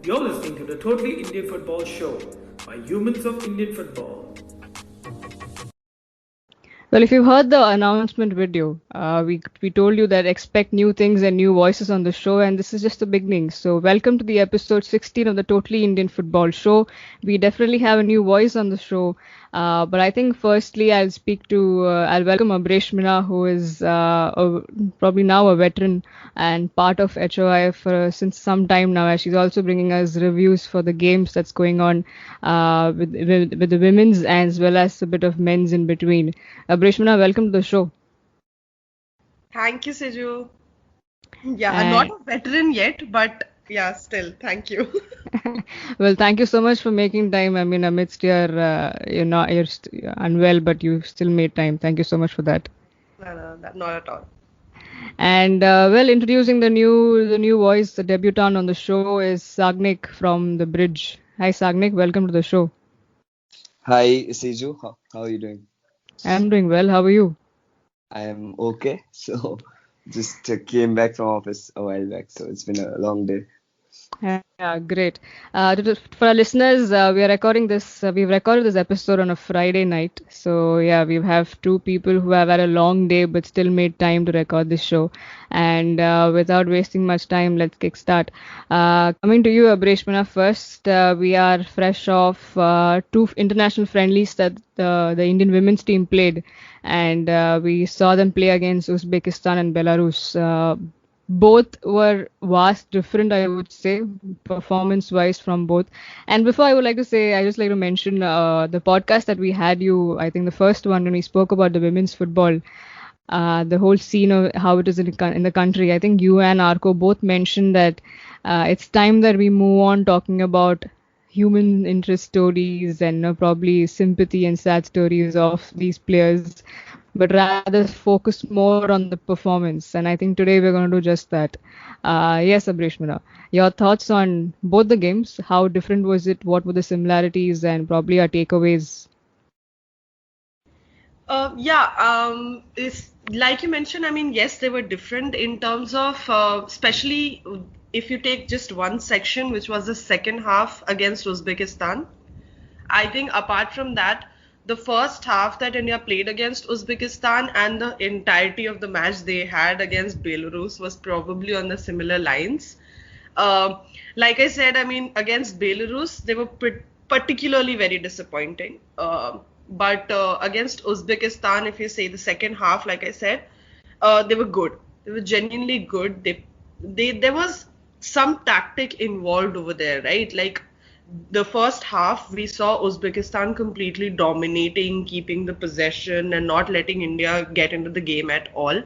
You're listening to the Totally Indian Football Show by Humans of Indian Football. Well, if you've heard the announcement video, we told you that expect new things and new voices on the show, and this is just the beginning. So, welcome to the episode 16 of the Totally Indian Football Show. We definitely have a new voice on the show, but I think firstly I'll welcome Abresh Mina, who is probably now a veteran and part of HOI for since some time now, as she's also bringing us reviews for the games that's going on with the women's as well as a bit of men's in between. Brishmana, welcome to the show. Thank you, Siju. Yeah, I'm not And a veteran yet, but yeah, still, thank you. well, thank you so much for making time. I mean, amidst you're unwell, but you still made time. Thank you so much for that. No, not at all. And well, introducing the new voice, the debutant on the show is Sagnik from the Bridge. Hi, Sagnik. Welcome to the show. Hi, Siju. How are you doing? I'm doing well. How are you? I am okay. So, just came back from office a while back. So, it's been a long day. Yeah, great. For our listeners, we've recorded this episode on a Friday night. So yeah, we have two people who have had a long day but still made time to record this show. And without wasting much time, let's kickstart. Coming to you, Abreshmana, first, we are fresh off two international friendlies that the Indian women's team played, and we saw them play against Uzbekistan and Belarus. Both were vast different, I would say, performance wise from both. And before, I would like to say, I just like to mention the podcast that we had you, I think the first one when we spoke about the women's football, the whole scene of how it is in the country. I think you and Arco both mentioned that it's time that we move on talking about human interest stories and probably sympathy and sad stories of these players, but rather focus more on the performance. And I think today we're going to do just that. Yes, Abreshmana, your thoughts on both the games? How different was it? What were the similarities and probably our takeaways? It's like you mentioned. I mean, yes, they were different in terms of, especially if you take just one section, which was the second half against Uzbekistan. I think apart from that, the first half that India played against Uzbekistan and the entirety of the match they had against Belarus was probably on the similar lines. Uh, like I said, I mean, against Belarus, they were particularly very disappointing. But against Uzbekistan, if you say the second half, like I said, they were good. They were genuinely good. There was some tactic involved over there, right? Like the first half, we saw Uzbekistan completely dominating, keeping the possession, and not letting India get into the game at all.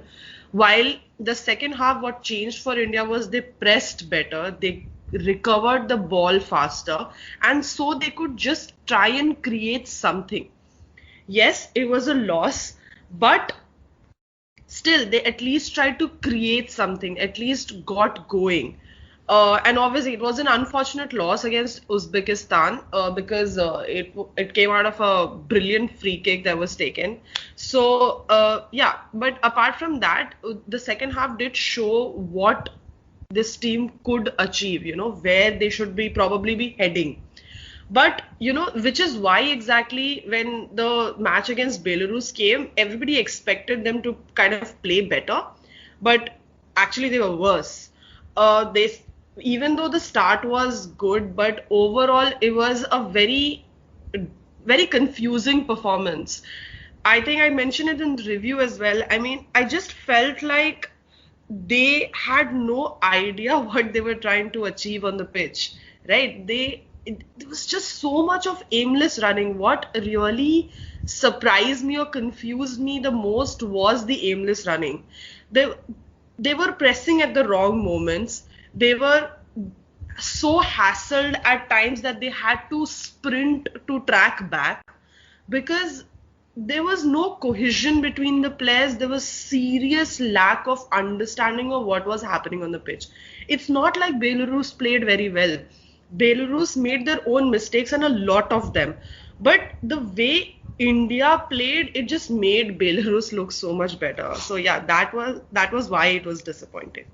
While the second half, what changed for India was they pressed better, they recovered the ball faster, and so they could just try and create something. Yes, it was a loss, but still they at least tried to create something, at least got going. And obviously it was an unfortunate loss against Uzbekistan because it came out of a brilliant free kick that was taken. So yeah, but apart from that, the second half did show what this team could achieve, where they should be probably be heading. But, which is why exactly when the match against Belarus came, everybody expected them to kind of play better, but actually they were worse. They Even though the start was good, but overall it was a very, very confusing performance. I think I mentioned it in the review as well. I mean, I just felt like they had no idea what they were trying to achieve on the pitch, right? There was just so much of aimless running. What really surprised me or confused me the most was the aimless running. They were pressing at the wrong moments. They were so hassled at times that they had to sprint to track back because there was no cohesion between the players. There was serious lack of understanding of what was happening on the pitch. It's not like Belarus played very well. Belarus made their own mistakes and a lot of them. But the way India played, it just made Belarus look so much better. So yeah, that was why it was disappointing.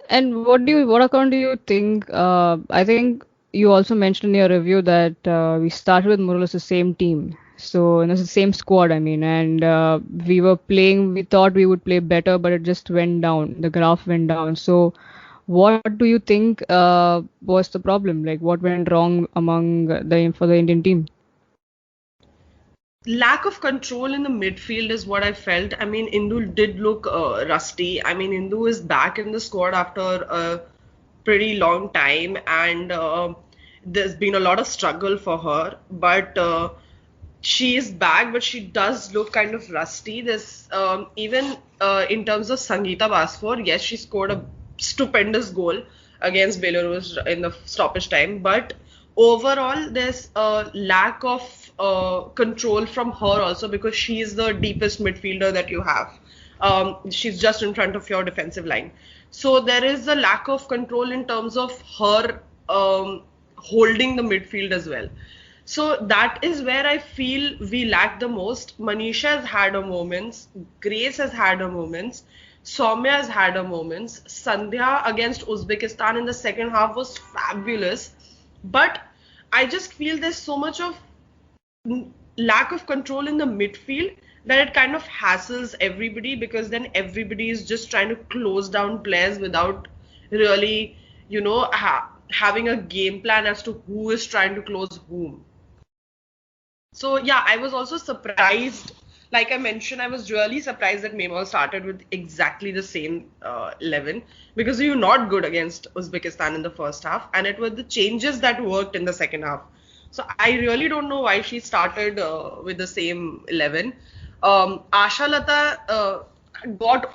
And what account do you think? I think you also mentioned in your review that we started with more or less the same team. So, and it's the same squad, I mean, and we were playing, we thought we would play better, but it just went down. The graph went down. So, what do you think was the problem? Like, what went wrong for the Indian team? Lack of control in the midfield is what I felt. I mean, Indu did look rusty. I mean, Indu is back in the squad after a pretty long time, and there's been a lot of struggle for her. But she is back, but she does look kind of rusty. There's even in terms of Sangeeta Basfor, yes, she scored a stupendous goal against Belarus in the stoppage time, but overall there's a lack of control from her also because she is the deepest midfielder that you have. She's just in front of your defensive line. So there is a lack of control in terms of her holding the midfield as well. So that is where I feel we lack the most. Manisha has had her moments, Grace has had her moments, Soumya has had her moments. Sandhya against Uzbekistan in the second half was fabulous. But I just feel there's so much of lack of control in the midfield that it kind of hassles everybody because then everybody is just trying to close down players without really, having a game plan as to who is trying to close whom. So yeah, I was also surprised. Like I mentioned, I was really surprised that Mehmal started with exactly the same 11 because we were not good against Uzbekistan in the first half, and it were the changes that worked in the second half. So I really don't know why she started with the same 11. Asha Lata got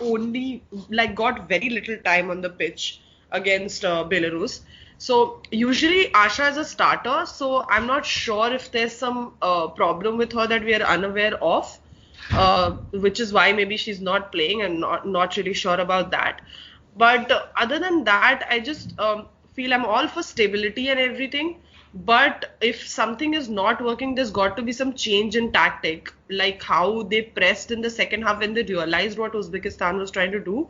very little time on the pitch against Belarus. So usually Asha is a starter, so I'm not sure if there's some problem with her that we are unaware of, which is why maybe she's not playing and not really sure about that. But other than that, I just feel I'm all for stability and everything. But if something is not working, there's got to be some change in tactic, like how they pressed in the second half when they realized what Uzbekistan was trying to do.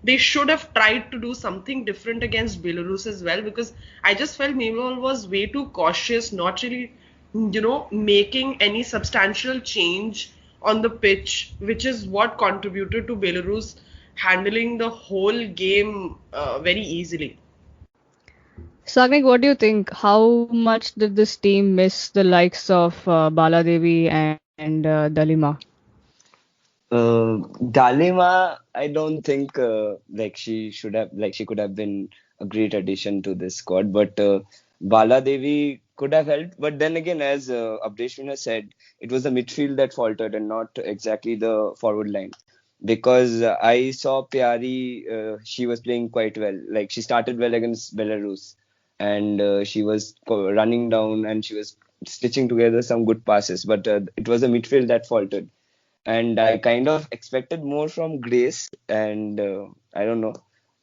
They should have tried to do something different against Belarus as well because I just felt Mehmal was way too cautious, not really, making any substantial change on the pitch, which is what contributed to Belarus handling the whole game very easily. Sagnik, what do you think? How much did this team miss the likes of Baladevi and Dalima? Dalima, I don't think she could have been a great addition to this squad, but Bala Devi could have helped. But then again, as Abdeshwin said, it was the midfield that faltered and not exactly the forward line. Because I saw Pyari, she was playing quite well. Like she started well against Belarus, and she was running down and she was stitching together some good passes. But it was the midfield that faltered, and I kind of expected more from Grace, and I don't know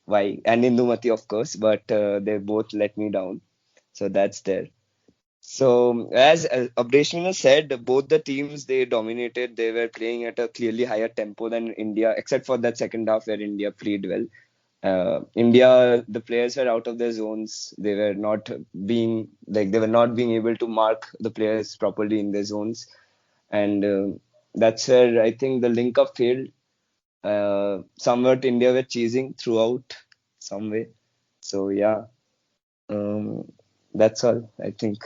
why, and Indumati of course, but they both let me down. So that's there. So as Abdeshwina said, both the teams they dominated. They were playing at a clearly higher tempo than India, except for that second half where India played well. India, the players were out of their zones. They were not being able to mark the players properly in their zones, and that's where I think the link up failed. Somewhat India were chasing throughout some way. So yeah, um, that's all I think.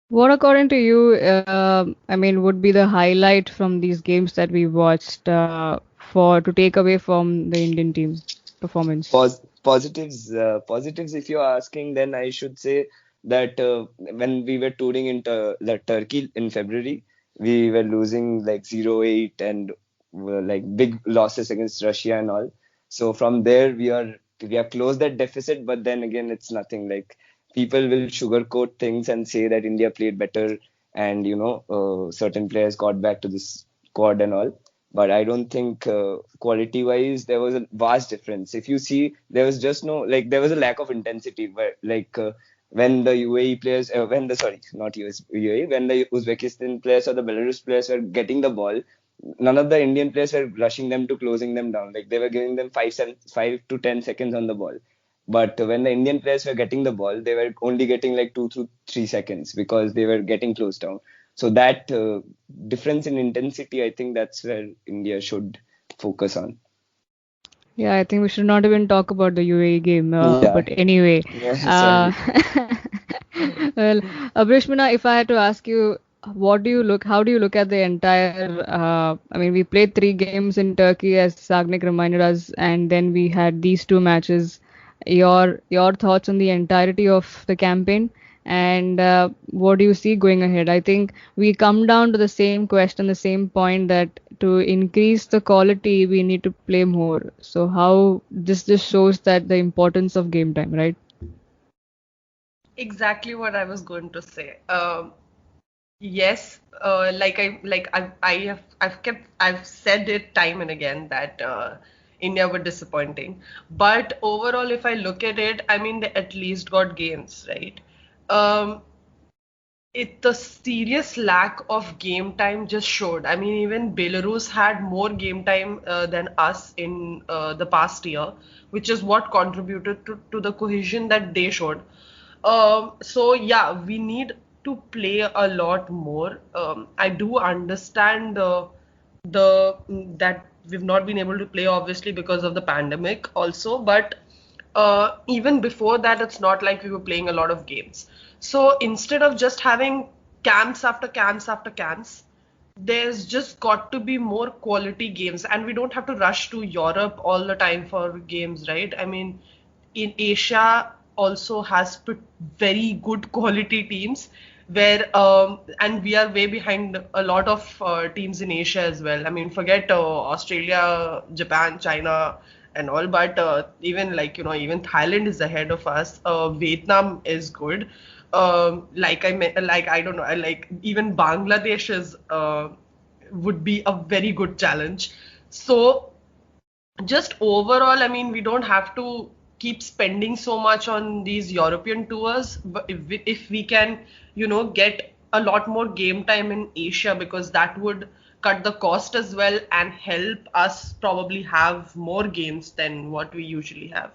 What, according to you, I mean, would be the highlight from these games that we watched for to take away from the Indian team performance? Positives. If you're asking, then I should say that when we were touring into Turkey in February, we were losing like 0-8 and were like big losses against Russia and all. So from there we have closed that deficit, but then again it's nothing. Like people will sugarcoat things and say that India played better and certain players got back to this squad and all. But I don't think quality wise there was a vast difference. If you see, there was just no like there was a lack of intensity. Where when the UAE players, when the sorry not US UAE, when the Uzbekistan players or the Belarus players were getting the ball, none of the Indian players were rushing them to closing them down. Like they were giving them 5 to 10 seconds on the ball. But when the Indian players were getting the ball, they were only getting like 2 to 3 seconds because they were getting closed down. So that difference in intensity, I think that's where India should focus on. Yeah, I think we should not even talk about the UAE game. Yeah. But anyway, Yeah, uh, sorry. well, Abrishmana, if I had to ask you, how do you look at the entire, I mean, we played 3 games in Turkey, as Sagnik reminded us, and then we had these 2 matches. Your thoughts on the entirety of the campaign, and what do you see going ahead? I think we come down to the same question, the same point, that to increase the quality, we need to play more. So how this just shows that the importance of game time, right? Exactly what I was going to say. Yes, I've said it time and again that India were disappointing. But overall, if I look at it, I mean they at least got games, right? Um, the serious lack of game time just showed. I mean, even Belarus had more game time than us in the past year, which is what contributed to the cohesion that they showed. So yeah, we need to play a lot more. I do understand that we've not been able to play obviously because of the pandemic also, but even before that, it's not like we were playing a lot of games. So instead of just having camps after camps after camps, there's just got to be more quality games, and we don't have to rush to Europe all the time for games, right? I mean, in Asia also has put very good quality teams where and we are way behind a lot of teams in Asia as well. I mean, forget Australia, Japan, China and all, but even even Thailand is ahead of us. Vietnam is good. Like I don't know, like even Bangladesh is would be a very good challenge. So just overall, I mean, we don't have to keep spending so much on these European tours, but if we can, get a lot more game time in Asia, because that would cut the cost as well and help us probably have more games than what we usually have.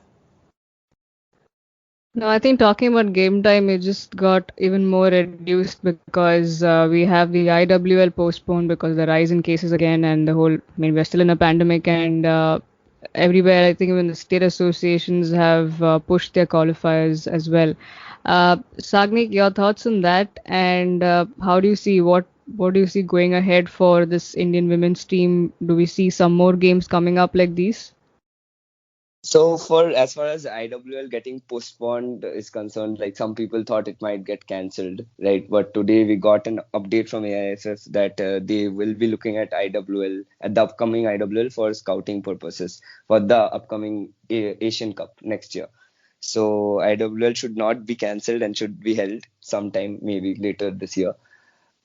No, I think talking about game time, it just got even more reduced because we have the IWL postponed because of the rise in cases again, and the whole. I mean, we're still in a pandemic, and everywhere. I think even the state associations have pushed their qualifiers as well. Sagnik, your thoughts on that, and how do you see what do you see going ahead for this Indian women's team? Do we see some more games coming up like these? So for as far as IWL getting postponed is concerned, like some people thought it might get cancelled, right? But today we got an update from AIFF that they will be looking at IWL at the upcoming IWL for scouting purposes for the upcoming Asian Cup next year. So IWL should not be cancelled and should be held sometime maybe later this year.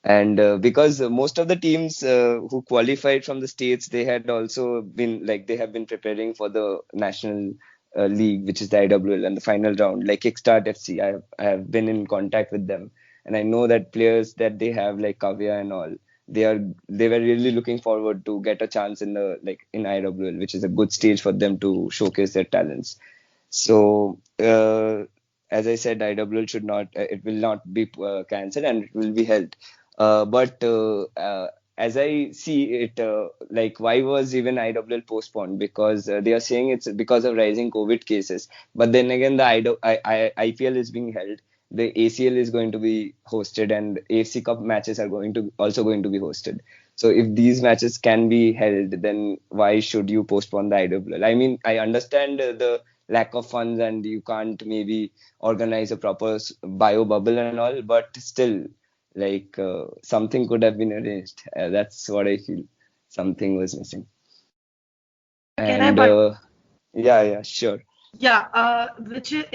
And because most of the teams who qualified from the states, they had also been like they have been preparing for the national league, which is the IWL, and the final round, like Kickstart FC. I have been in contact with them, and I know that players that they have, like Kavya and all, they were really looking forward to get a chance in the in IWL, which is a good stage for them to showcase their talents. So as I said, IWL should not, it will not be cancelled and it will be held. But as I see it, like why was even IWL postponed? Because they are saying it's because of rising COVID cases. But then again, IPL is being held. The ACL is going to be hosted, and AFC Cup matches are also going to be hosted. So if these matches can be held, then why should you postpone the IWL? I mean, I understand the lack of funds and you can't maybe organize a proper bio bubble and all, but still something could have been arranged. That's what I feel. Something was missing. Can I And but yeah, sure. Yeah, which is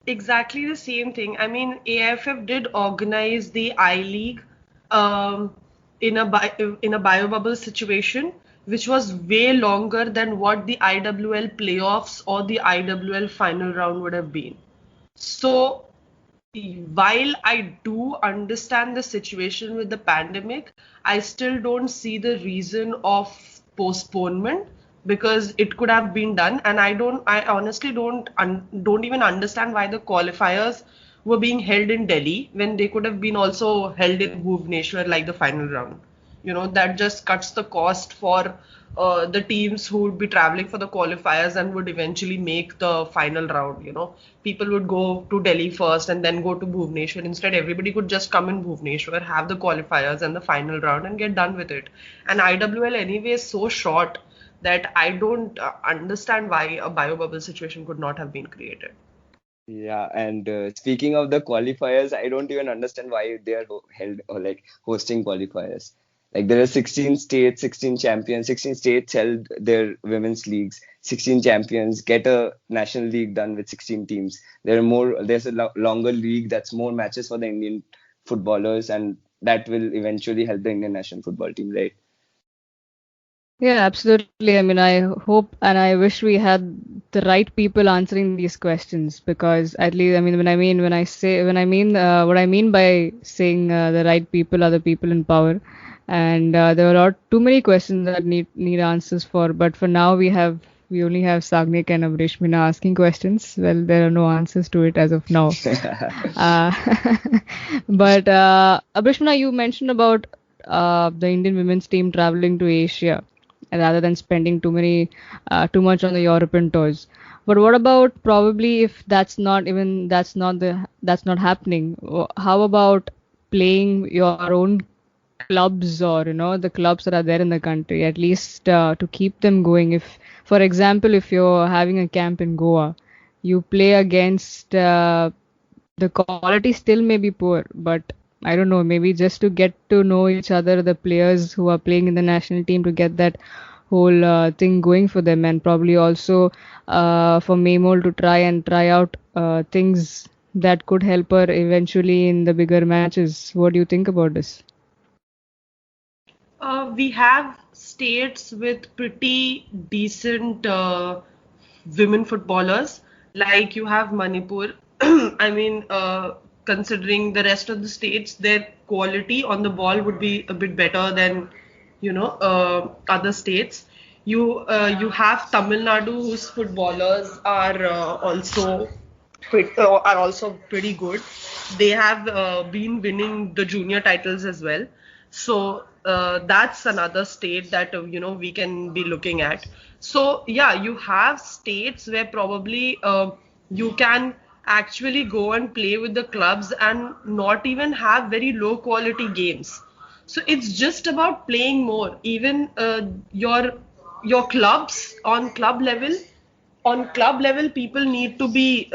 exactly the same thing. I mean, AFF did organize the I League um, in a bio bubble situation, which was way longer than what the IWL playoffs or the IWL final round would have been. So while I do understand the situation with the pandemic, I still don't see the reason of postponement because it could have been done, and I honestly don't even understand why the qualifiers were being held in Delhi when they could have been also held in Bhubaneswar like the final round. That just cuts the cost for the teams who would be traveling for the qualifiers and would eventually make the final round. People would go to Delhi first and then go to Bhubaneswar. Instead, everybody could just come in Bhubaneswar, have the qualifiers and the final round and get done with it. And IWL anyway is so short that I don't understand why a bio bubble situation could not have been created. Yeah, and speaking of the qualifiers, I don't even understand why they are held or like hosting qualifiers. Like there are 16 states, 16 champions, 16 states held their women's leagues, 16 champions, get a national league done with 16 teams. There's a longer league that's more matches for the Indian footballers, and that will eventually help the Indian national football team, right? Yeah, absolutely. I mean, I hope and I wish we had the right people answering these questions because at least, I mean, what I mean by saying the right people are the people in power, and there are not too many questions that need answers for. But for now, we only have Sagnik and Abrishmina asking questions. Well, there are no answers to it as of now. Uh, but Abrishmina, you mentioned about the Indian women's team traveling to Asia rather than spending too much on the European tours. But what about probably if that's not happening? How about playing your own clubs or the clubs that are there in the country at least to keep them going? If, for example, if you're having a camp in Goa, you play against the quality still may be poor, but I don't know, maybe just to get to know each other, the players who are playing in the national team, to get that whole thing going for them, and probably also for Maymol to try out things that could help her eventually in the bigger matches. What do you think about this? We have states with pretty decent women footballers, like you have Manipur. I mean, considering the rest of the states, their quality on the ball would be a bit better than, other states. You have Tamil Nadu, whose footballers are also pretty good. They have been winning the junior titles as well. So that's another state that we can be looking at. So yeah, you have states where probably you can actually go and play with the clubs and not even have very low quality games. So it's just about playing more. Even your clubs on club level, people need to be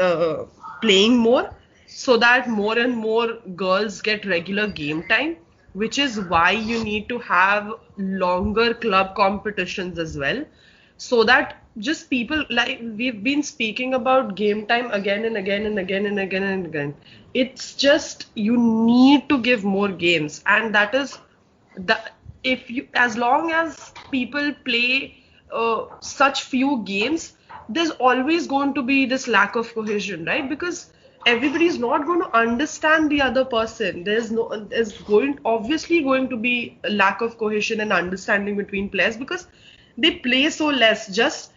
playing more so that more and more girls get regular game time, which is why you need to have longer club competitions as well, so that just people, like we've been speaking about game time again and again and again and again and again. It's just you need to give more games, and that is the if you as long as people play such few games, there's always going to be this lack of cohesion, right? Because everybody's not going to understand the other person. Obviously going to be a lack of cohesion and understanding between players because they play so less. Just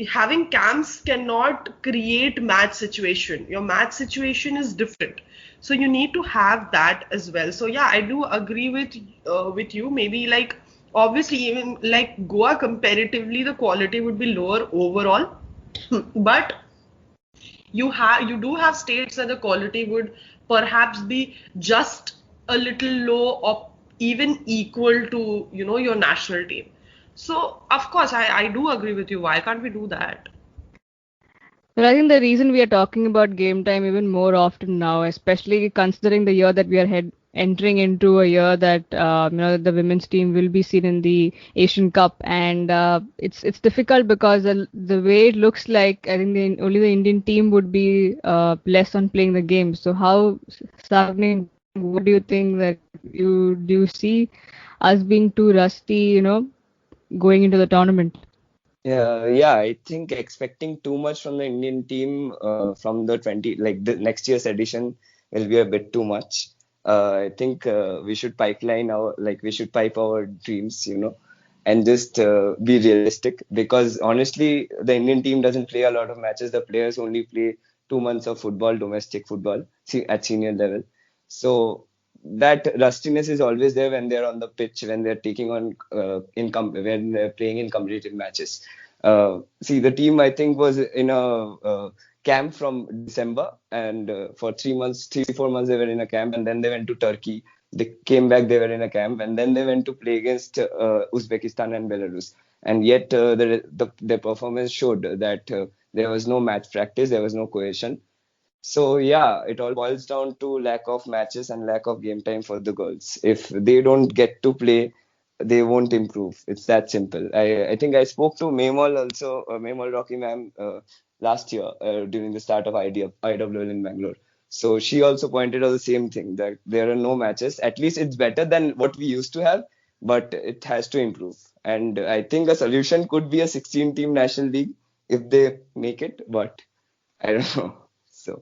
having camps cannot create match situation. Your match situation is different, so you need to have that as well. So yeah, I do agree with you. Maybe like obviously even like Goa, comparatively the quality would be lower overall, but you do have states where the quality would perhaps be just a little low or even equal to your national team. So of course I do agree with you. Why can't we do that? Well, I think the reason we are talking about game time even more often now, especially considering the year that we are entering into, a year that the women's team will be seen in the Asian Cup, and it's difficult because the way it looks like, I think only the Indian team would be less on playing the game. So how, Sagni, what do you think that do you see us being too rusty, going into the tournament? Yeah, I think expecting too much from the Indian team from the 20 like the next year's edition will be a bit too much. I think we should pipe our dreams, and just be realistic because honestly, the Indian team doesn't play a lot of matches. The players only play 2 months of football, domestic football, at senior level. So that rustiness is always there when they're on the pitch, when they're taking on when they're playing in competitive matches. See, the team I think was in a camp from December, and for 3 months, 4 months they were in a camp, and then they went to Turkey. They came back, they were in a camp, and then they went to play against Uzbekistan and Belarus. And yet, their performance showed that there was no match practice, there was no cohesion. So yeah, it all boils down to lack of matches and lack of game time for the girls. If they don't get to play, they won't improve. It's that simple. I think I spoke to Memol also, Memol Rocky ma'am, last year during the start of IWL in Bangalore. So she also pointed out the same thing that there are no matches. At least it's better than what we used to have, but it has to improve. And I think a solution could be a 16-team national league if they make it, but I don't know. So.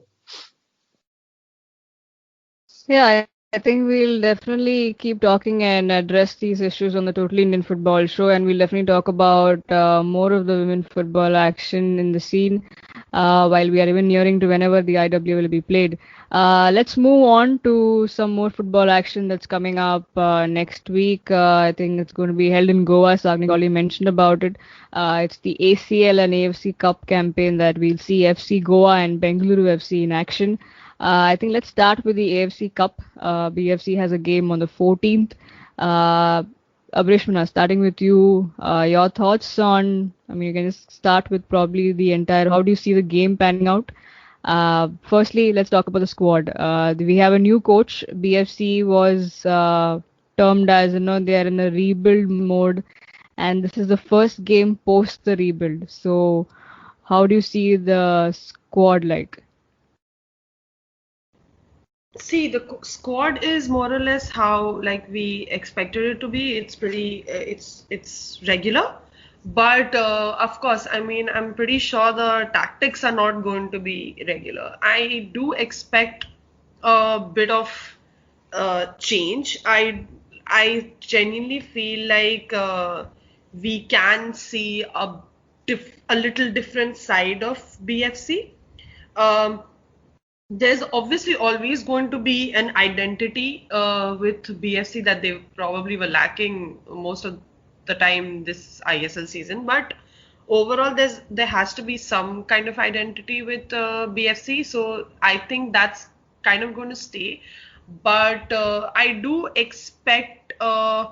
Yeah, I think we'll definitely keep talking and address these issues on the Totally Indian Football Show, and we'll definitely talk about more of the women football action in the scene while we are even nearing to whenever the IW will be played. Let's move on to some more football action that's coming up next week. I think it's going to be held in Goa. Sagnik already mentioned about it. It's the ACL and AFC Cup campaign that we'll see FC Goa and Bengaluru FC in action. I think let's start with the AFC Cup. BFC has a game on the 14th. Abrishmana, starting with you, your thoughts on, I mean, you can just start with probably the entire, how do you see the game panning out? Firstly, let's talk about the squad. We have a new coach. BFC was termed as, they are in a rebuild mode, and this is the first game post the rebuild. So, how do you see the squad like? See, the squad is more or less how like we expected it to be. It's pretty, it's regular, but of course, I mean, I'm pretty sure the tactics are not going to be regular. I do expect a bit of change. I genuinely feel like we can see a little different side of BFC. Um, there's obviously always going to be an identity with BFC that they probably were lacking most of the time this ISL season. But overall, there has to be some kind of identity with BFC. So I think that's kind of going to stay. But I do expect a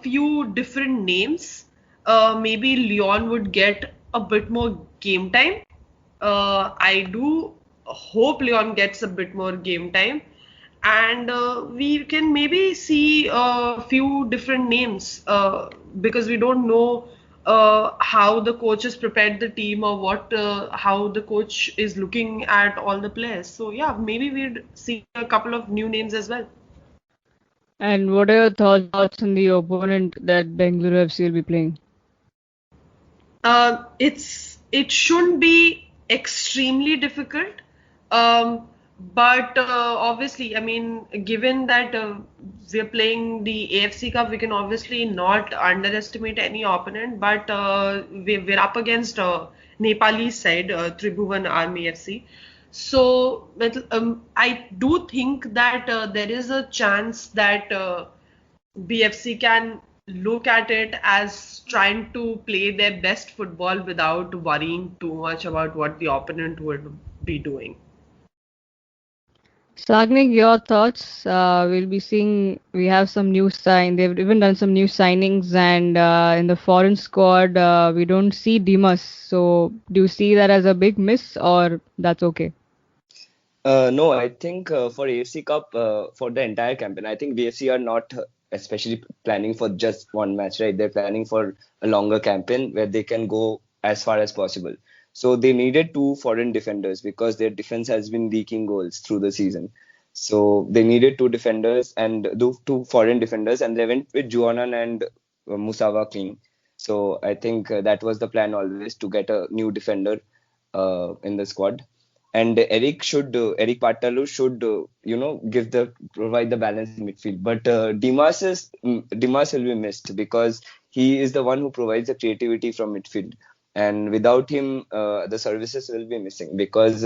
few different names. Maybe Leon would get a bit more game time. I do hope Leon gets a bit more game time, and we can maybe see a few different names because we don't know how the coach has prepared the team or how the coach is looking at all the players. So yeah, maybe we'd see a couple of new names as well. And what are your thoughts on the opponent that Bengaluru FC will be playing? It shouldn't be extremely difficult, but obviously, I mean, given that we're playing the AFC Cup, we can obviously not underestimate any opponent. But we're up against Nepali side, Tribhuvan Army FC. So I do think that there is a chance that BFC can look at it as trying to play their best football without worrying too much about what the opponent would be doing. Sagnik, your thoughts? We'll be seeing, we have some new they've even done some new signings, and in the foreign squad, we don't see Dimas. So, do you see that as a big miss, or that's okay? No, I think for AFC Cup, for the entire campaign, I think BFC are not especially planning for just one match, right? They're planning for a longer campaign where they can go as far as possible. So they needed two foreign defenders because their defense has been leaking goals through the season. So they needed two defenders and two foreign defenders, and they went with Juanan and Musawa King. So I think that was the plan always, to get a new defender in the squad. And Eric Patalu should, provide the balance in midfield. But Dimas will be missed, because he is the one who provides the creativity from midfield. And without him, the services will be missing, because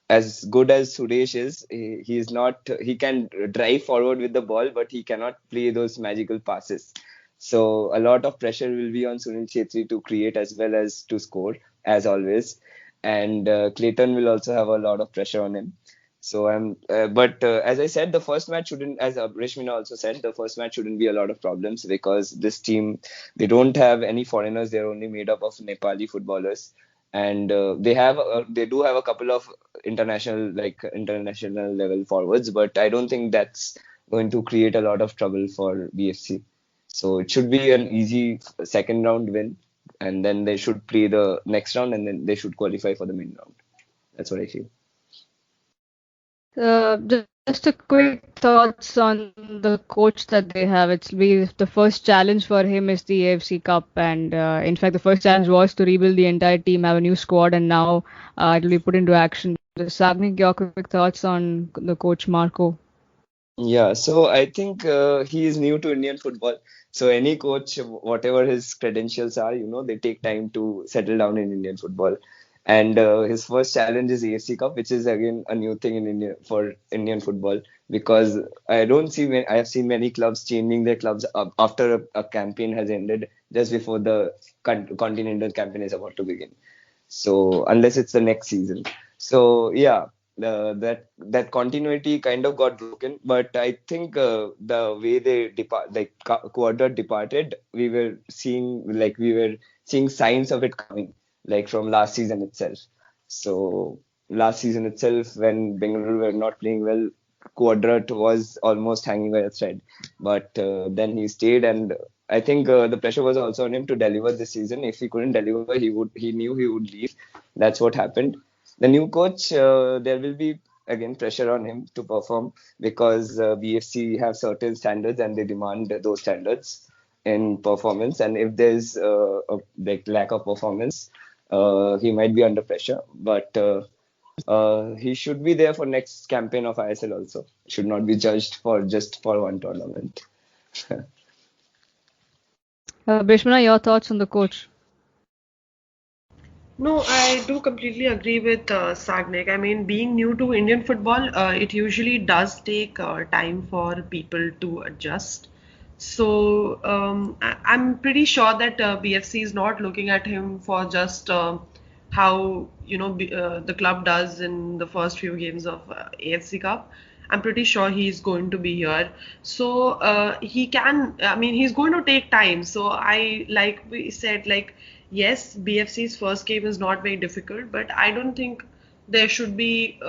as good as Suresh is, he is not. He can drive forward with the ball, but he cannot play those magical passes. So a lot of pressure will be on Sunil Chhetri to create as well as to score, as always. And Clayton will also have a lot of pressure on him. So but as I said, the first match shouldn't, as Rishmina also said, the first match shouldn't be a lot of problems, because this team, they don't have any foreigners. They're only made up of Nepali footballers, and they do have a couple of international level forwards, but I don't think that's going to create a lot of trouble for BFC. So it should be an easy second round win, and then they should play the next round, and then they should qualify for the main round. That's what I feel. Just a quick thoughts on the coach that they have. It's be the first challenge for him is the AFC Cup, and in fact, the first challenge was to rebuild the entire team, have a new squad, and now it will be put into action. Sagnik, your quick thoughts on the coach Marco? Yeah, so I think he is new to Indian football. So any coach, whatever his credentials are, they take time to settle down in Indian football. And his first challenge is AFC Cup, which is again a new thing in India for Indian football, because I have seen many clubs changing their clubs up after a campaign has ended, just before the continental campaign is about to begin. So unless it's the next season. So yeah, that continuity kind of got broken. But I think the way they Quadra departed, we were seeing signs of it coming, like from last season itself. So last season itself, when Bengaluru were not playing well, Quadrat was almost hanging by a thread. But then he stayed, and I think the pressure was also on him to deliver this season. If he couldn't deliver, he knew he would leave. That's what happened. The new coach, there will be again pressure on him to perform, because BFC have certain standards and they demand those standards in performance. And if there's lack of performance, he might be under pressure. But he should be there for next campaign of ISL also. Should not be judged for just for one tournament. Brishmana, your thoughts on the coach? No, I do completely agree with Sagnik. I mean, being new to Indian football, it usually does take time for people to adjust. So I'm pretty sure that BFC is not looking at him for just how the club does in the first few games of AFC Cup. I'm pretty sure he's going to be here. So he can. I mean, he's going to take time. So like we said, like yes, BFC's first game is not very difficult, but I don't think there should be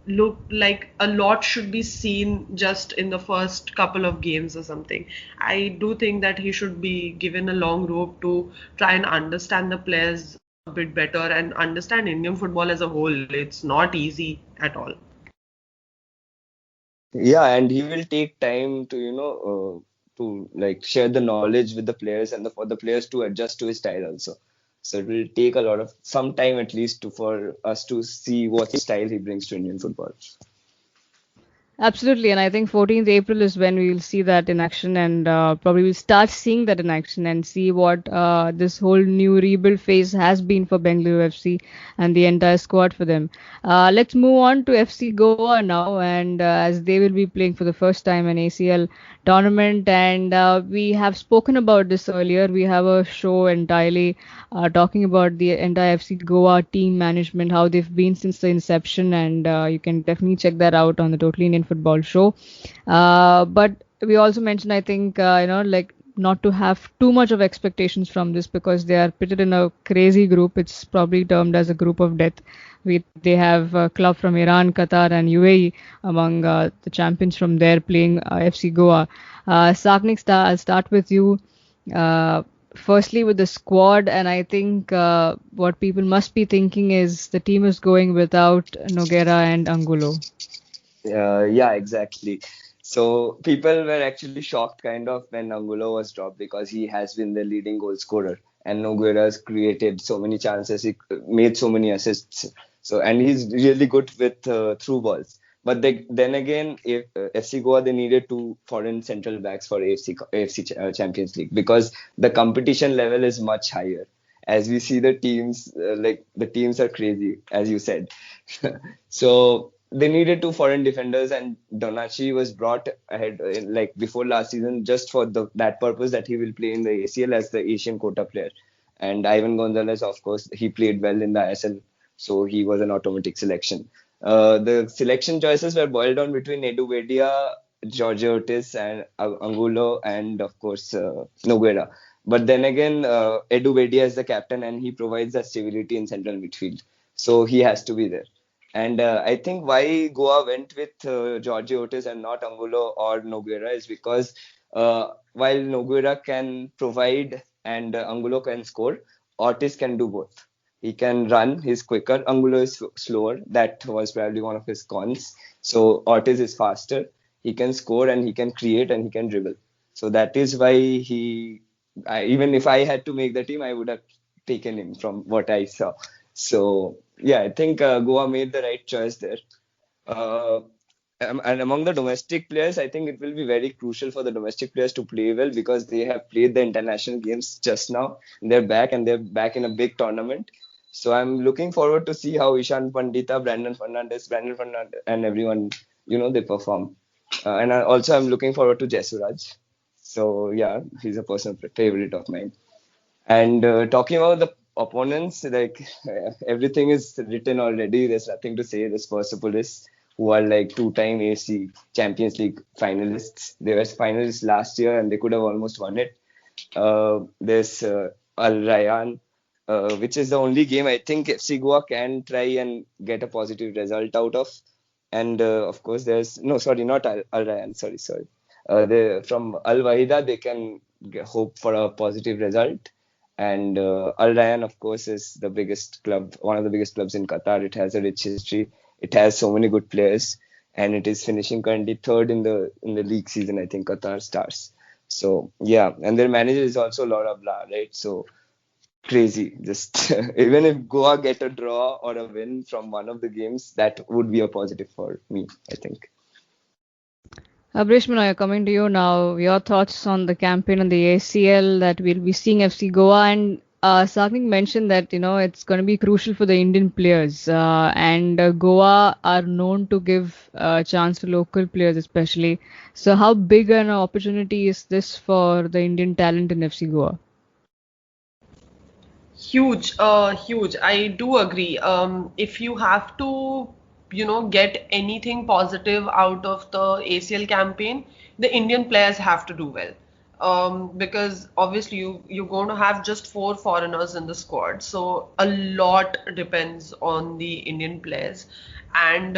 look like a lot should be seen just in the first couple of games or something. I do think that he should be given a long rope to try and understand the players a bit better and understand Indian football as a whole. It's not easy at all. Yeah, and he will take time to to like share the knowledge with the players, and for the players to adjust to his style also. So it will take a lot of some time at least for us to see what style he brings to Indian football. Absolutely, and I think 14th April is when we will see that in action, and probably we'll start seeing that in action and see what this whole new rebuild phase has been for Bengaluru FC and the entire squad for them. Let's move on to FC Goa now, and as they will be playing for the first time an ACL tournament, and we have spoken about this earlier. We have a show entirely talking about the entire FC Goa team management, how they've been since the inception, and you can definitely check that out on the Totally Indian Football show. But we also mentioned, I think, like not to have too much of expectations from this because they are pitted in a crazy group. It's probably termed as a group of death. They have a club from Iran, Qatar, and UAE among the champions from there playing FC Goa. Sagnik, I'll start with you. Firstly, with the squad, and I think what people must be thinking is the team is going without Noguera and Angulo. Yeah, exactly. So people were actually shocked kind of when Angulo was dropped, because he has been the leading goal scorer and Nogueira's created so many chances. He made so many assists. So and he's really good with through balls. But then again, if FC Goa, they needed two foreign central backs for AFC Champions League because the competition level is much higher. As we see the teams, like the teams are crazy, as you said. So they needed two foreign defenders, and Donachi was brought ahead like before last season just for that purpose that he will play in the ACL as the Asian quota player. And Ivan Gonzalez, of course, he played well in the ISL, so he was an automatic selection. The selection choices were boiled down between Edu Bedia, Jorge Otis, and Angulo, and of course Nogueira. But then again, Edu Bedia is the captain, and he provides that stability in central midfield, so he has to be there. And I think why Goa went with Jorge Otis and not Angulo or Nogueira is because while Nogueira can provide and Angulo can score, Otis can do both. He can run, he's quicker. Angulo is slower. That was probably one of his cons. So Otis is faster. He can score and he can create and he can dribble. So that is why even if I had to make the team, I would have taken him from what I saw. So yeah, I think Goa made the right choice there. Uh, and among the domestic players, I think it will be very crucial for the domestic players to play well because they have played the international games just now. And they're back in a big tournament. So I'm looking forward to see how Ishan Pandita, Brandon Fernandez, and everyone, they perform. Also, I'm looking forward to Jasuraj. So yeah, he's a personal favorite of mine. And talking about the opponents, like everything is written already. There's nothing to say. There's Persepolis, who are like two-time AFC Champions League finalists. They were finalists last year and they could have almost won it. There's Al Rayyan, which is the only game I think FC Goa can try and get a positive result out of. And of course, there's no, sorry, not Al Rayyan. Sorry. From Al Wahida, they can hope for a positive result. And Al Rayyan, of course, is the biggest club, one of the biggest clubs in Qatar. It has a rich history. It has so many good players, and it is finishing currently third in the league season. I think Qatar Stars. So yeah, and their manager is also Laura Blah, right? So crazy. Just even if Goa get a draw or a win from one of the games, that would be a positive for me, I think. Abresh Manoy, coming to you now. Your thoughts on the campaign on the ACL that we'll be seeing FC Goa, and Saknik mentioned that it's going to be crucial for the Indian players, and Goa are known to give a chance to local players especially. So how big an opportunity is this for the Indian talent in FC Goa? Huge, huge. I do agree. If you have to, get anything positive out of the ACL campaign, the Indian players have to do well. Because obviously you're going to have just 4 foreigners in the squad, so a lot depends on the Indian players. And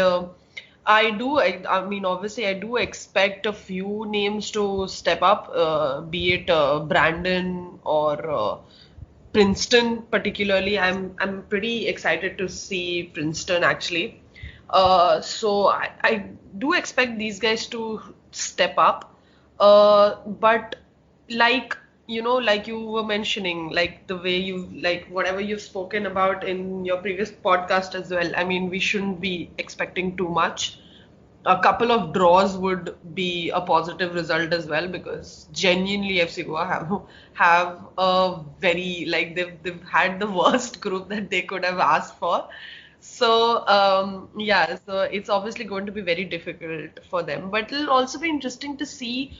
I mean, obviously, I do expect a few names to step up, be it Brandon or Princeton particularly. I'm pretty excited to see Princeton actually. So I do expect these guys to step up. But like like you were mentioning, like the way you like whatever you've spoken about in your previous podcast as well. I mean, we shouldn't be expecting too much. A couple of draws would be a positive result as well because genuinely FC Goa have a very like they've had the worst group that they could have asked for. So yeah, so it's obviously going to be very difficult for them, but it'll also be interesting to see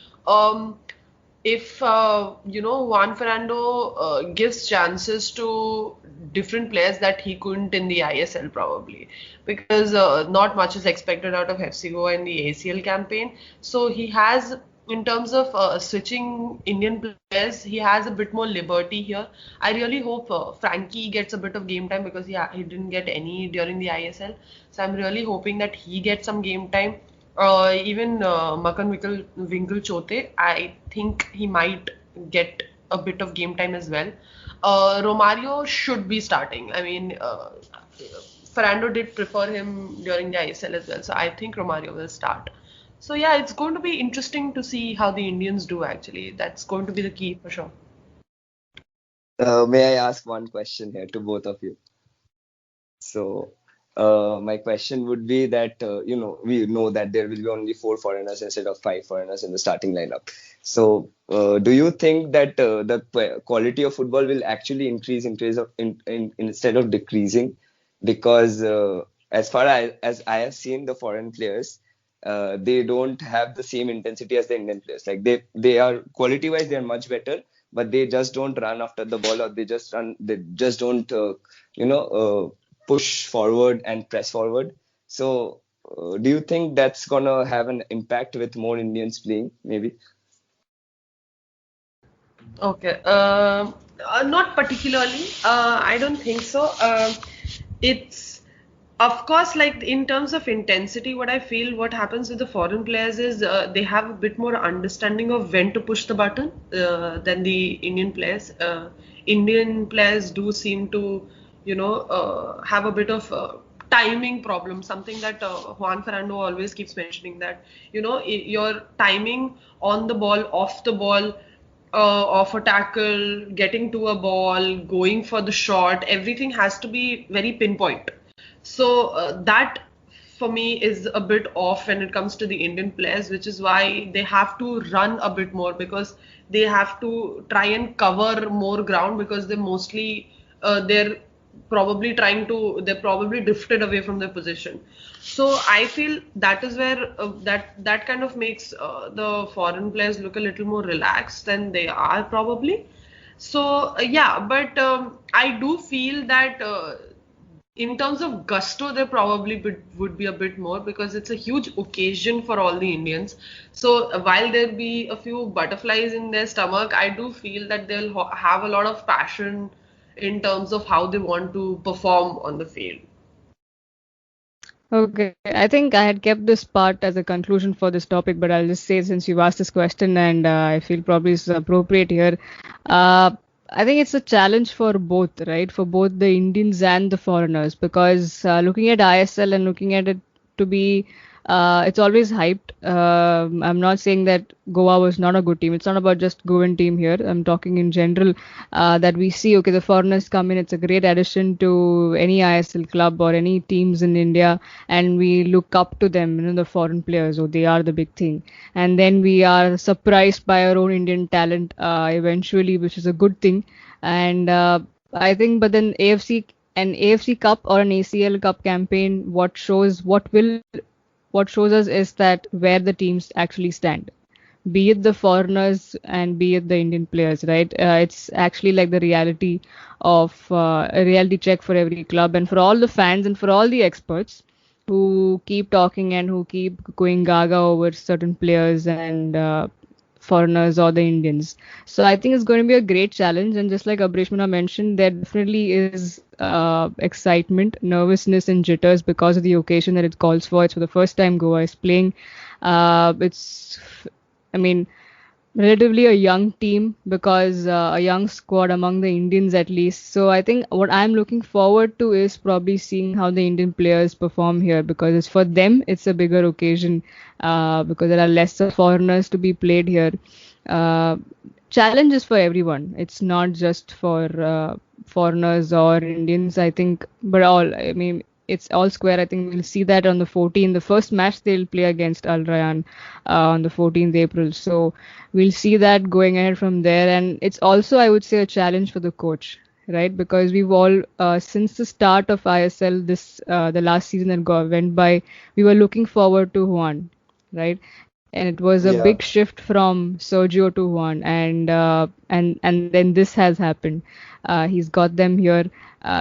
if Juan Fernando gives chances to different players that he couldn't in the ISL probably, because not much is expected out of FC Goa in the ACL campaign. So he has, in terms of switching Indian players, he has a bit more liberty here. I really hope Frankie gets a bit of game time because he didn't get any during the ISL. So I'm really hoping that he gets some game time. Even Makan Winkle Chote, I think he might get a bit of game time as well. Romario should be starting. I mean, Fernando did prefer him during the ISL as well, so I think Romario will start. So yeah, it's going to be interesting to see how the Indians do actually. That's going to be the key for sure. May I ask one question here to both of you? So, my question would be that we know that there will be only four foreigners instead of five foreigners in the starting lineup. So, do you think that the quality of football will actually increase instead of decreasing? Because as far as I have seen the foreign players, they don't have the same intensity as the Indian players. Like they are quality wise, they are much better, but they just don't run after the ball, or they just don't push forward and press forward. So, do you think that's gonna have an impact with more Indians playing? Maybe. Okay. Not particularly. I don't think so. It's of course like in terms of intensity, what I feel what happens with the foreign players is they have a bit more understanding of when to push the button than the Indian players. Indian players do seem to, have a bit of timing problem. Something that Juan Fernando always keeps mentioning, that your timing on the ball, off the ball, of a tackle, getting to a ball, going for the shot, everything has to be very pinpoint. So that for me is a bit off when it comes to the Indian players, which is why they have to run a bit more, because they have to try and cover more ground, because they're probably drifted away from their position. So I feel that is where that kind of makes the foreign players look a little more relaxed than they are probably. So yeah, but I do feel that in terms of gusto, there probably would be a bit more, because it's a huge occasion for all the Indians. So while there be a few butterflies in their stomach, I do feel that they'll have a lot of passion in terms of how they want to perform on the field. Okay, I think I had kept this part as a conclusion for this topic, but I'll just say since you've asked this question, and I feel probably it's appropriate here. Uh, I think it's a challenge for both, right? For both the Indians and the foreigners, because looking at ISL and looking at it to be, it's always hyped. I'm not saying that Goa was not a good team. It's not about just Goan team here. I'm talking in general, that we see, okay, the foreigners come in. It's a great addition to any ISL club or any teams in India, and we look up to them, the foreign players. Oh, they are the big thing, and then we are surprised by our own Indian talent eventually, which is a good thing. And I think, but then AFC Cup or an ACL Cup campaign, what shows us is that where the teams actually stand, be it the foreigners and be it the Indian players, right? It's actually like the reality of a reality check for every club and for all the fans and for all the experts who keep talking and who keep going gaga over certain players and foreigners or the Indians. So I think it's going to be a great challenge. And just like Abrishmana mentioned, there definitely is excitement, nervousness, and jitters because of the occasion that it calls for. It's for the first time Goa is playing. It's, I mean, relatively a young team, because a young squad among the Indians at least. So I think what I'm looking forward to is probably seeing how the Indian players perform here, because it's for them, it's a bigger occasion, because there are lesser foreigners to be played here. Uh, Challenges for everyone. It's not just for foreigners or Indians, I think, but all. I mean, it's all square. I think we'll see that on the 14th. The first match they'll play against Al Rayyan on the 14th April. So we'll see that going ahead from there. And it's also, I would say, a challenge for the coach, right? Because we've all, since the start of ISL, the last season that went by, we were looking forward to Juan, right? And it was a Yeah. big shift from Sergio to Juan, and then this has happened. He's got them here,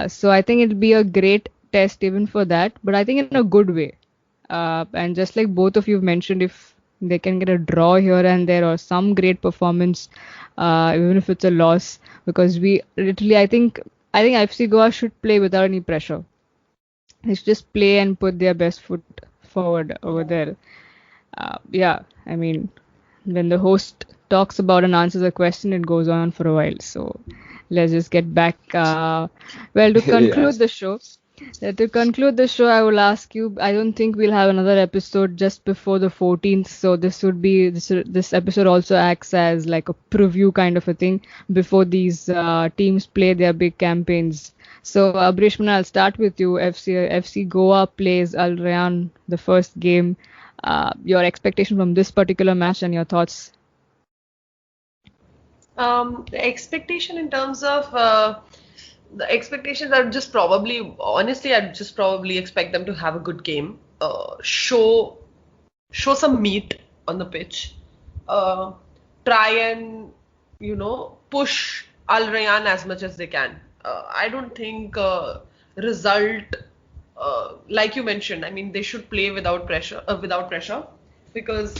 so I think it'll be a great test even for that, but I think in a good way. And just like both of you have mentioned, if they can get a draw here and there or some great performance, even if it's a loss, because we literally, I think FC Goa should play without any pressure. They should just play and put their best foot forward over there. Yeah, I mean, when the host talks about and answers a question, it goes on for a while. So let's just get back. Well, to Yeah. conclude the show. To conclude the show, I will ask you. I don't think we'll have another episode just before the 14th, so this episode also acts as like a preview kind of a thing before these teams play their big campaigns. So, Abrishman, I'll start with you. FC Goa plays Al Rayyan the first game. Your expectation from this particular match and your thoughts? The expectation in terms of the expectations are just probably, honestly, I'd just probably expect them to have a good game, show some meat on the pitch, try and push Al Rayyan as much as they can. I don't think result, like you mentioned. I mean, they should play without pressure, because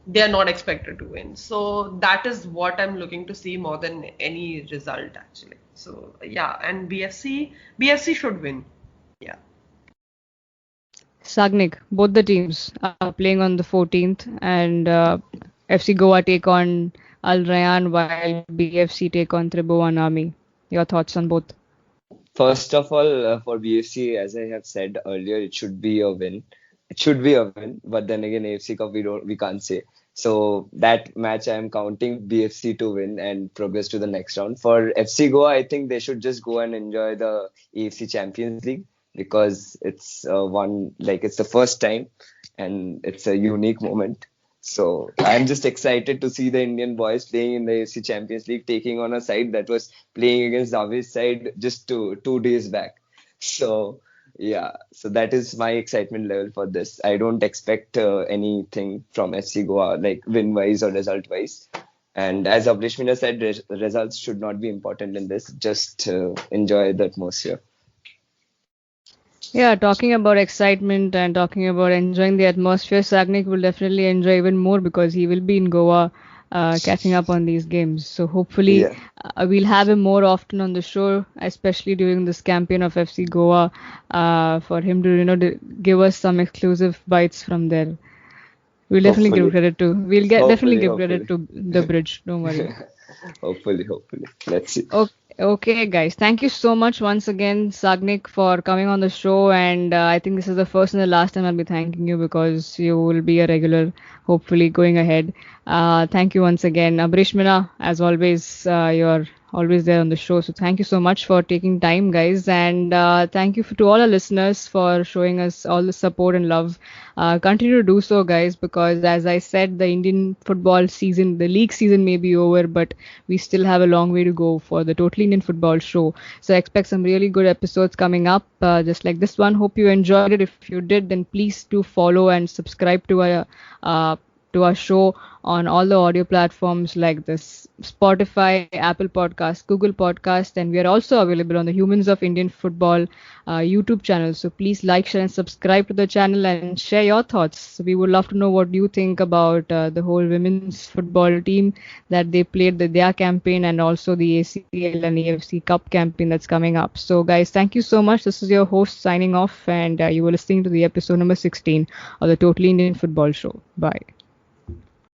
they are not expected to win. So that is what I'm looking to see more than any result, actually. So yeah, and BFC should win. Yeah. Sagnik, both the teams are playing on the 14th, and FC Goa take on Al Rayyan while BFC take on Tribhuvan Army. Your thoughts on both? First of all, for BFC, as I have said earlier, it should be a win. It should be a win, but then again, AFC Cup we can't say. So that match I am counting BFC to win and progress to the next round. For FC Goa, I think they should just go and enjoy the AFC Champions League because it's it's the first time and it's a unique moment. So I'm just excited to see the Indian boys playing in the AFC Champions League, taking on a side that was playing against Zave's side just two days back. So yeah, so that is my excitement level for this. I don't expect anything from FC Goa, like win-wise or result-wise. And as Abrishmina said, results should not be important in this. Just enjoy the atmosphere. Yeah, talking about excitement and talking about enjoying the atmosphere, Sagnik will definitely enjoy even more because he will be in Goa catching up on these games. So hopefully Yeah, we'll have him more often on the show, especially during this campaign of FC Goa, for him to give us some exclusive bites from there. We'll definitely give hopefully, credit to. We'll get definitely give credit hopefully. to the bridge. Don't worry. Hopefully. Let's see. Okay, guys. Thank you so much once again, Sagnik, for coming on the show. And I think this is the first and the last time I'll be thanking you because you will be a regular, hopefully, going ahead. Thank you once again. Abrishmina, as always, you're always there on the show. So thank you so much for taking time, guys. And thank you to all our listeners for showing us all the support and love. Continue to do so, guys, because as I said, the Indian football season, the league season may be over, but we still have a long way to go for the Total Indian Football Show. So expect some really good episodes coming up, just like this one. Hope you enjoyed it. If you did, then please do follow and subscribe to our show on all the audio platforms like this Spotify, Apple Podcast, Google Podcast, and we are also available on the Humans of Indian Football YouTube channel. So please like, share, and subscribe to the channel and share your thoughts. So we would love to know what you think about the whole women's football team that they played their campaign and also the ACL and AFC Cup campaign that's coming up. So guys, thank you so much. This is your host signing off, and you were listening to the episode number 16 of the Totally Indian Football Show. Bye.